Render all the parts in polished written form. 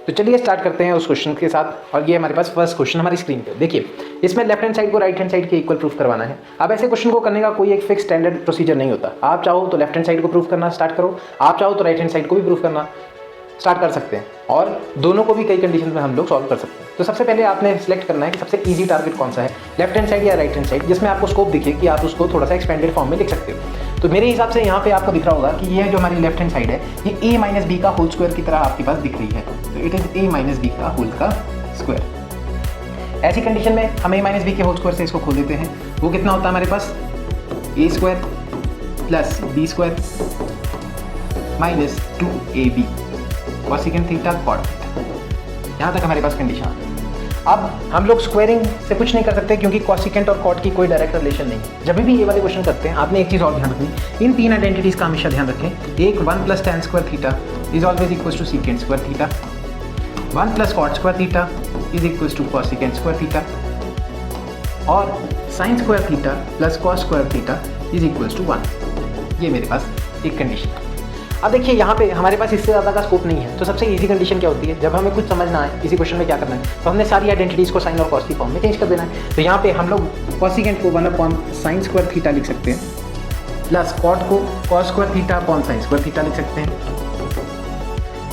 तो चलिए स्टार्ट करते हैं उस क्वेश्चन के साथ। और ये हमारे पास फर्स्ट क्वेश्चन हमारी स्क्रीन पे देखिए, इसमें लेफ्ट हैंड साइड को राइट हैंड साइड के इक्वल प्रूफ करवाना है। अब ऐसे क्वेश्चन को करने का कोई एक फिक्स स्टैंडर्ड प्रोसीजर नहीं होता। आप चाहो तो लेफ्ट हैंड साइड को प्रूफ करना स्टार्ट करो, आप चाहो तो राइट हैंड साइड को भी प्रूफ करना स्टार्ट कर सकते हैं, और दोनों को भी कई कंडीशन में हम लोग सॉल्व कर सकते हैं। तो सबसे पहले आपने सिलेक्ट करना है कि सबसे इजी टारगेट कौन सा है, लेफ्ट हैंड साइड या राइट हैंड साइड, जिसमें आपको स्कोप दिखे कि आप उसको थोड़ा सा एक्सपेंडेड फॉर्म में लिख सकते हो। तो मेरे हिसाब से यहाँ पे आपको दिख रहा होगा कि ये जो हमारी लेफ्ट हैंड साइड है ये a माइनस बी का होल स्क्वायर की तरह आपके पास दिख रही है। तो it is a minus b का होल का स्क्वायर। ऐसी कंडीशन में हम a माइनस बी के होल स्क्वायर से इसको खोल देते हैं। वो कितना होता है हमारे पास, a square plus b square minus 2ab cosecant theta cot theta. यहाँ तक हमारे पास कंडीशन है। अब हम लोग स्क्वायरिंग से कुछ नहीं कर सकते क्योंकि कोसेकेंट और कॉट की कोई डायरेक्ट रिलेशन नहीं है। जब भी ये वाले क्वेश्चन करते हैं आपने एक चीज़ और ध्यान रखनी, इन तीन आइडेंटिटीज़ का हमेशा ध्यान रखें। एक 1 plus tan square theta is always equal to secant square theta, 1 plus cot square theta is equal to cosecant square theta, और sine square theta plus cos square theta is equal to 1। ये मेरे पास एक condition है। अब देखिए यहाँ पे हमारे पास इससे ज़्यादा का स्कोप नहीं है। तो सबसे इजी कंडीशन क्या होती है, जब हमें कुछ समझना है इसी क्वेश्चन में क्या करना है, तो हमने सारी आइडेंटिटीज़ को साइन और कॉस की फॉर्म में चेंज कर देना है। तो यहाँ पे हम लोग कोसेकेंट को 1 अपॉन साइन स्क्वायर थीटा लिख सकते हैं, प्लस कॉट को cos square theta upon sine square theta लिख सकते हैं,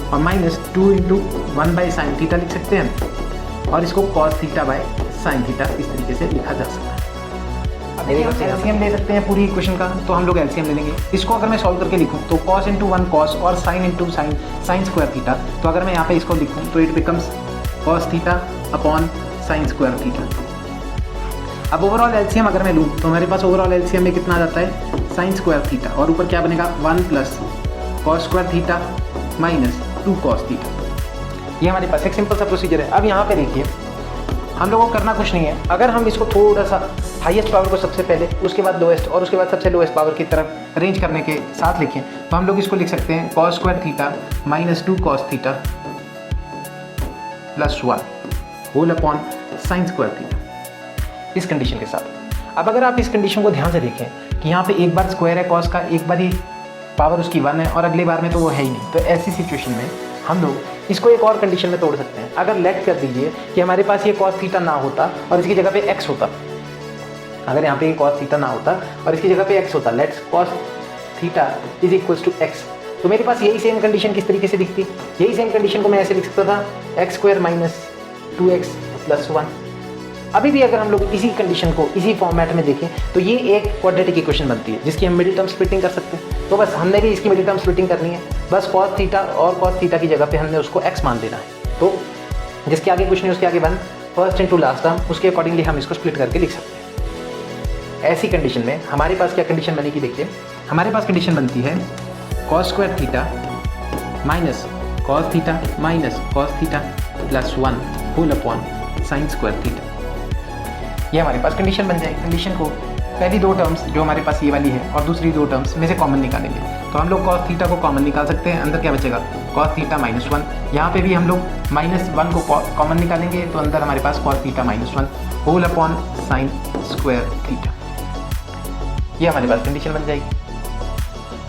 और minus 2 into 1 by sine theta लिख सकते हैं, और इसको cos theta by sine theta इस तरीके से लिखा जा सकता है। एलसीएम ले सकते हैं पूरी इक्वेशन का, तो हम लोग एलसीएम ले लेंगे। इसको अगर मैं सॉल्व करके लिखूं तो cos इंटू 1 कॉस और sine into sine square theta, तो अगर मैं यहाँ पे इसको लिखूं तो it becomes cos theta upon sine square theta. अब ओवरऑल एलसीएम अगर मैं लूँ तो हमारे पास ओवरऑल एलसीएम में कितना आ जाता है, साइन स्क्वायर थीटा, और ऊपर क्या बनेगा 1 plus cos square theta minus 2 cos theta. ये हमारे पास एक सिंपल सा प्रोसीजर है। अब यहाँ पे देखिए हम लोगों को करना कुछ नहीं है। अगर हम इसको थोड़ा सा हाईएस्ट पावर को सबसे पहले, उसके बाद लोएस्ट, और उसके बाद सबसे लोएस्ट पावर की तरफ अरेंज करने के साथ लिखें, तो हम लोग इसको लिख सकते हैं cos square theta minus 2 cos theta plus 1 whole upon sine square theta, इस कंडीशन के साथ। अब अगर आप इस कंडीशन को ध्यान से देखें कि यहाँ पे एक बार स्क्वायर है कॉस का, एक बार ही पावर उसकी 1 है, और अगली बार में तो वो है ही नहीं। तो ऐसी सिचुएशन में हम लोग इसको एक और कंडीशन में तोड़ सकते हैं। अगर लेट कर दीजिए कि हमारे पास ये कॉस थीटा ना होता और इसकी जगह पे एक्स होता, अगर यहाँ पे ये कॉस थीटा ना होता और इसकी जगह पे एक्स होता, let's cos theta is equals to x, तो मेरे पास यही सेम कंडीशन किस तरीके से दिखती, यही सेम कंडीशन को मैं ऐसे लिख सकता था x square minus 2x plus 1। अभी भी अगर हम लोग इसी कंडीशन को इसी फॉर्मेट में देखें तो ये एक क्वाड्रेटिक इक्वेशन बनती है जिसकी हम मिडिल टर्म स्प्लिटिंग कर सकते हैं। तो बस हमने भी इसकी मिडिल टर्म स्प्लिटिंग करनी है। बस कॉस थीटा और कॉस थीटा की जगह पे हमने उसको x मान देना है। तो जिसके आगे कुछ नहीं उसके आगे 1, फर्स्ट इंटू लास्ट टर्म, उसके अकॉर्डिंगली हम इसको स्प्लिट करके लिख सकते हैं। ऐसी कंडीशन में हमारे पास क्या कंडीशन बनेगी, देखिए हमारे पास कंडीशन बनती है cos square theta minus cos theta minus cos theta plus 1 whole upon sine square theta. ये हमारे पास कंडीशन बन जाएगी। कंडीशन को पहली 2 टर्म्स जो हमारे पास ये वाली है और दूसरी 2 टर्म्स में से कॉमन निकालेंगे, तो हम लोग cos थीटा को कॉमन निकाल सकते हैं। अंदर क्या बचेगा, cos थीटा माइनस 1। यहाँ पे भी हम लोग माइनस 1 को कॉमन निकालेंगे, तो अंदर हमारे पास cos theta minus 1 whole upon sine square theta. ये हमारे पास कंडीशन बन जाएगी।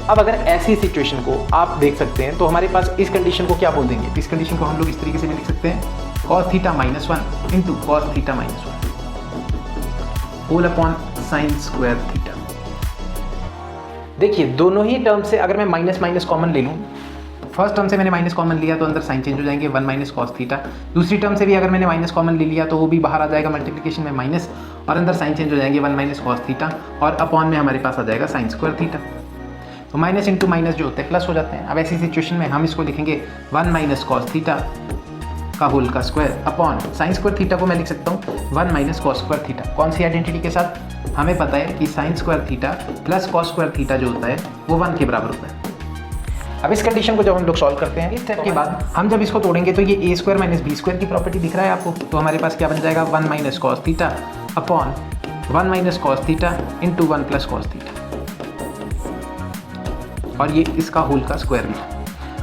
अब अगर ऐसी सिचुएशन को आप देख सकते हैं तो हमारे पास इस कंडीशन को क्या बोल देंगे, इस कंडीशन को हम लोग इस तरीके से भी लिख सकते हैं cos theta minus 1 into cos theta minus 1 whole upon sine square theta. देखिए दोनों ही टर्म से अगर मैं माइनस माइनस कॉमन ले लूँ, फर्स्ट टर्म से मैंने माइनस कॉमन लिया तो अंदर साइन चेंज हो जाएंगे 1 माइनस कॉस थीटा। दूसरी टर्म से भी अगर मैंने माइनस कॉमन ले लिया तो वो भी बाहर आ जाएगा मल्टीप्लिकेशन में माइनस, और अंदर साइन चेंज हो जाएंगे 1 माइनस कॉस थीटा, और अपॉन में हमारे पास आ जाएगा साइन स्क्वायर थीटा। तो माइनस इंटू माइनस जो होते हैं प्लस हो जाते हैं। अब ऐसी सिचुएशन में हम इसको लिखेंगे 1 माइनस कॉस थीटा का होल का square upon sine square theta को मैं लिख सकता हूँ 1 माइनस कॉस स्क्वायर थीटा। कौन सी आइडेंटिटी के साथ, हमें पता है कि sign square theta plus cos square theta जो होता है वो 1 के बराबर होता है। अब इस कंडीशन को जब हम लोग सॉल्व करते हैं इस स्टेप के बाद हम जब इसको तोड़ेंगे तो ये a square minus b square की प्रॉपर्टी दिख रहा है आपको, तो हमारे पास क्या बन जाएगा 1 minus cos theta upon 1 minus cos theta into 1 plus cos theta, और ये इसका होल का स्क्वायर भी।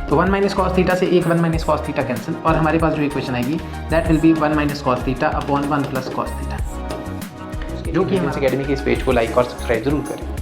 तो 1 माइनस कॉस थीटा से एक 1 माइनस कॉस थीटा कैंसिल, और हमारे पास जो इक्वेशन आएगी that will be 1 minus cos theta upon 1 plus cos theta. जो कि हमारे अकेडमी के इस पेज को लाइक और सब्सक्राइब जरूर करें।